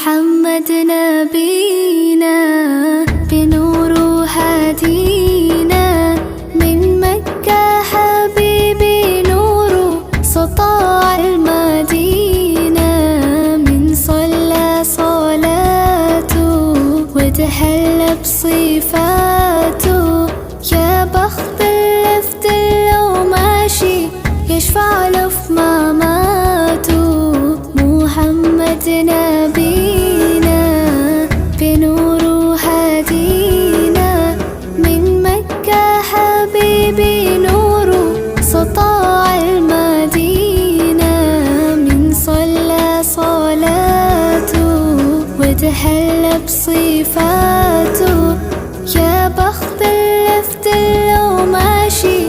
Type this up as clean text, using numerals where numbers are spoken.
محمد نبينا بنور هدينا من مكة حبيبي نور سطاع المدينة من صلى صلاته وتحلى بصفاته يا بخت اللفت لو ماشي يشفع له في مماته محمد نبينا بنور هدينا من مكة حبيبي نور سطاع المدينة من صلى صلاته وتحلى بصفاته يا بخت اللفت لو ماشي